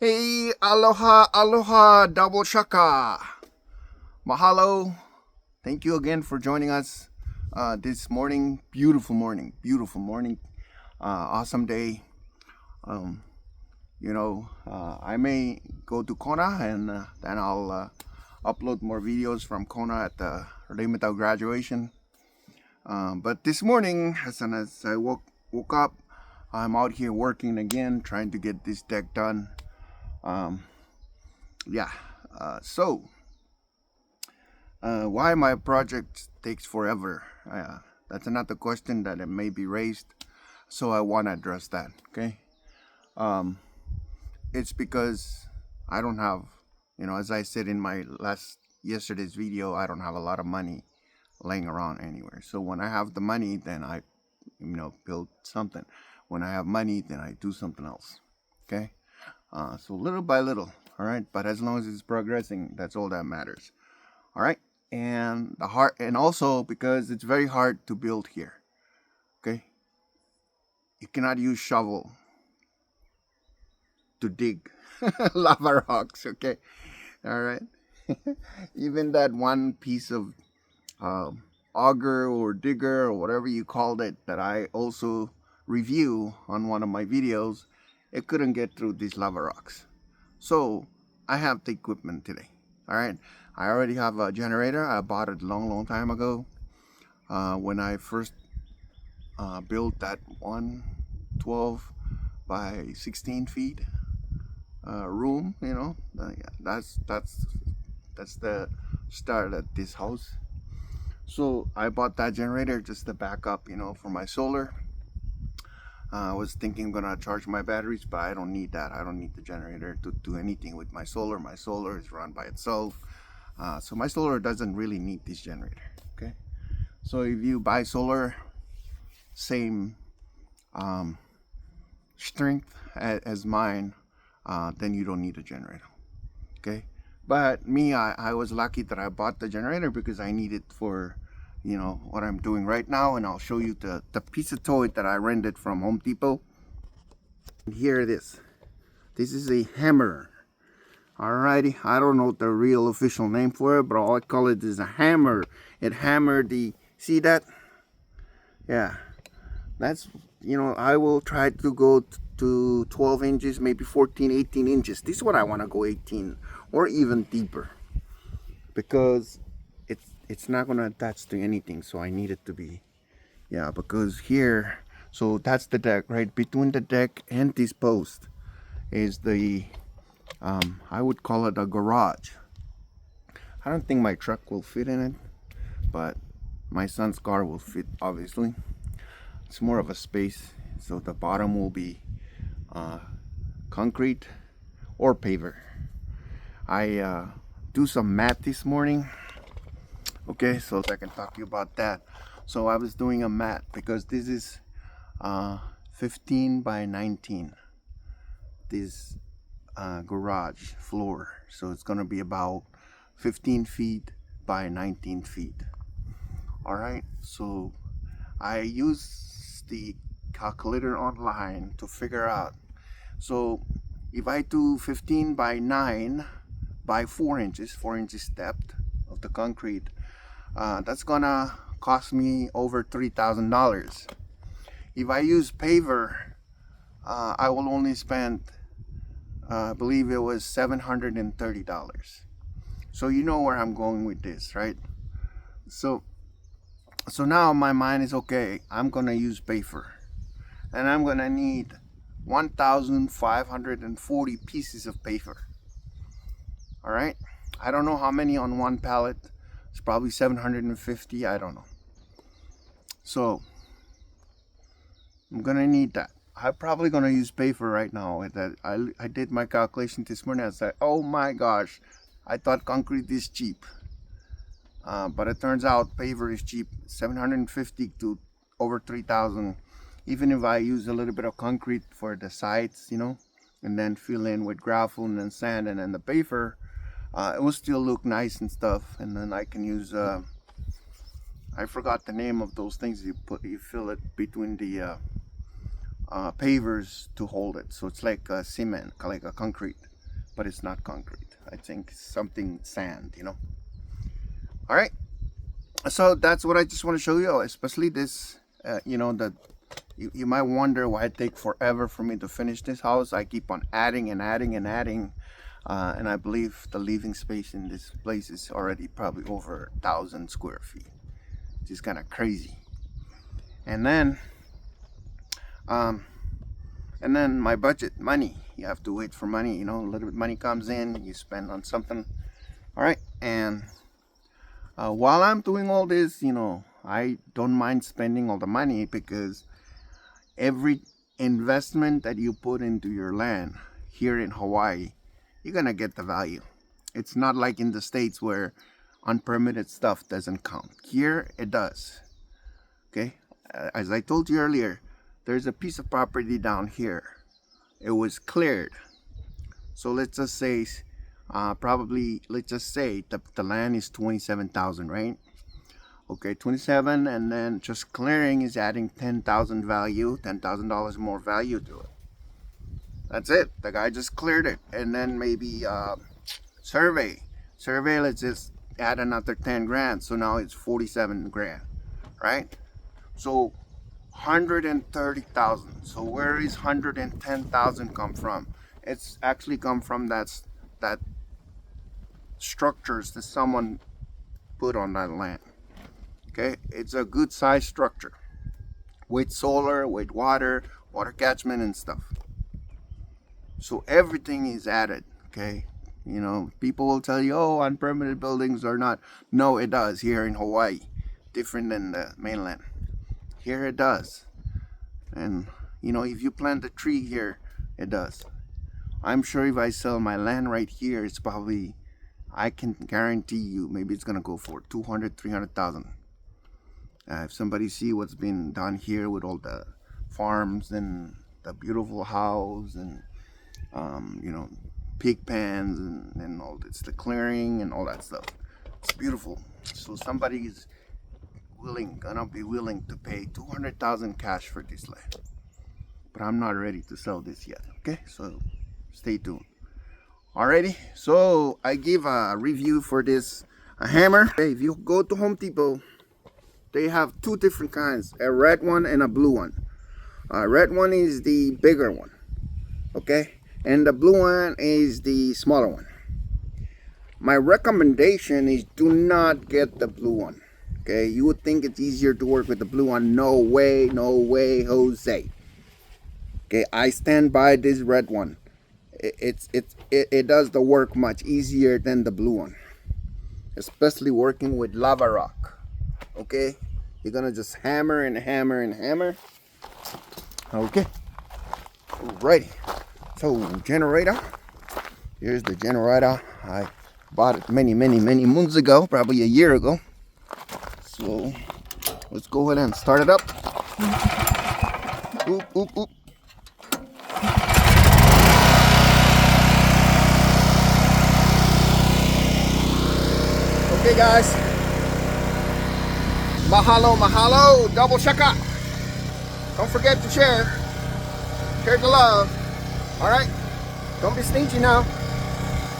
Hey, aloha, aloha, double shaka. Mahalo. Thank you again for joining us this morning. Beautiful morning. Beautiful morning. Awesome day. I may go to Kona and then I'll upload more videos from Kona at the Remetau graduation. But this morning, as soon as I woke up, I'm out here working again, trying to get this deck done. So why my project takes forever? That's another question that it may be raised, so I want to address that. Okay, it's because I don't have, as I said in my yesterday's video, I don't have a lot of money laying around anywhere. So when I have the money, then I, build something. When I have money, then I do something else. Okay, so little by little. All right, but as long as it's progressing, that's all that matters. All right, and also because it's very hard to build here. Okay, you cannot use shovel to dig lava rocks. Okay, all right. Even that one piece of auger or digger or whatever you called it that I also review on one of my videos, it couldn't get through these lava rocks. So I have the equipment today. All right, I already have a generator. I bought it a long time ago when I first built that 12 by 16 feet room. That's the start at this house. So I bought that generator just to back up, for my solar. I was thinking I'm gonna charge my batteries, but I don't need that. I don't need the generator to do anything with my solar. My solar is run by itself, so my solar doesn't really need this generator. Okay, so if you buy solar, same strength as mine, then you don't need a generator. Okay, but me, I was lucky that I bought the generator because I need it for what I'm doing right now, and I'll show you the piece of toy that I rented from Home Depot. And here it is. This is a hammer. Alrighty, I don't know the real official name for it, but all I call it is a hammer. It hammered see that? Yeah, that's, I will try to go to 12 inches, maybe 14, 18 inches. This is what I want to go 18 or even deeper, because it's not going to attach to anything, so I need it to be, because here, so that's the deck, right? Between the deck and this post is the I would call it a garage. I don't think my truck will fit in it, but my son's car will fit, obviously. It's more of a space, so the bottom will be concrete or paver. I do some math this morning. Okay, so I can talk to you about that. So I was doing a mat because this is 15 by 19, this garage floor. So it's gonna be about 15 feet by 19 feet. All right, so I use the calculator online to figure out. So if I do 15 by 9 by 4 inches, 4 inches depth of the concrete, that's gonna cost me over $3,000. If I use paver, I will only spend, I believe it was $730. So you know where I'm going with this, right? So now my mind is okay. I'm gonna use paver, and I'm gonna need 1,540 pieces of paver. All right, I don't know how many on one pallet. It's probably 750, I don't know. So I'm gonna need that. I'm probably gonna use paver right now. I did my calculation this morning. I said, oh my gosh, I thought concrete is cheap, but it turns out paver is cheap. 750 to over 3,000. Even if I use a little bit of concrete for the sides, and then fill in with gravel and then sand and then the paver, it will still look nice and stuff. And then I can use I forgot the name of those things you fill it between the pavers to hold it, so it's like a cement, like a concrete. but it's not concrete. I think something sand, you know. All right, so that's what I just want to show you, especially this. You know, that you might wonder why it takes forever for me to finish this house. I keep on adding and adding and adding, and I believe the living space in this place is already probably over 1,000 square feet. It's kind of crazy. And then my budget, money. You have to wait for money, you know. A little bit money comes in, you spend on something. All right, and while I'm doing all this, you know, I don't mind spending all the money, because every investment that you put into your land here in Hawaii, you're gonna get the value. It's not like in the States where unpermitted stuff doesn't count. Here it does. Okay, as I told you earlier, there's a piece of property down here. It was cleared. So let's just say, let's just say the land is 27,000, right? Okay, 27, and then just clearing is adding 10,000 value, $10,000 more value to it. That's it. The guy just cleared it, and then maybe survey. Let's just add another 10 grand. So now it's 47 grand, right? So 130,000. So where is 110,000 come from? It's actually come from that structures that someone put on that land. Okay, it's a good size structure with solar, with water catchment and stuff. So everything is added. Okay, you know, people will tell you, oh, unpermitted buildings are not. No, it does here in Hawaii, different than the mainland. Here it does. And you know, if you plant a tree here, it does. I'm sure if I sell my land right here, it's probably, I can guarantee you, maybe it's gonna go for 200, 300,000. If somebody see what's been done here with all the farms and the beautiful house and you know, pig pens and all this, the clearing and all that stuff, it's beautiful. So somebody is gonna be willing to pay 200,000 cash for this land, but I'm not ready to sell this yet. Okay, so stay tuned. Alrighty, so I give a review for this hammer. Okay, if you go to Home Depot, they have two different kinds, a red one and a blue one. Red one is the bigger one, okay, and the blue one is the smaller one. My recommendation is do not get the blue one. Okay, you would think it's easier to work with the blue one. No way, Jose. Okay, I stand by this red one. It does the work much easier than the blue one, especially working with lava rock. Okay, you're gonna just hammer and hammer and hammer. Okay, alrighty. So generator, here's the generator. I bought it many moons ago, probably a year ago. So let's go ahead and start it up. Oop, oop, oop. Okay guys, mahalo, double shaka. Don't forget to share the love. All right, don't be stingy now.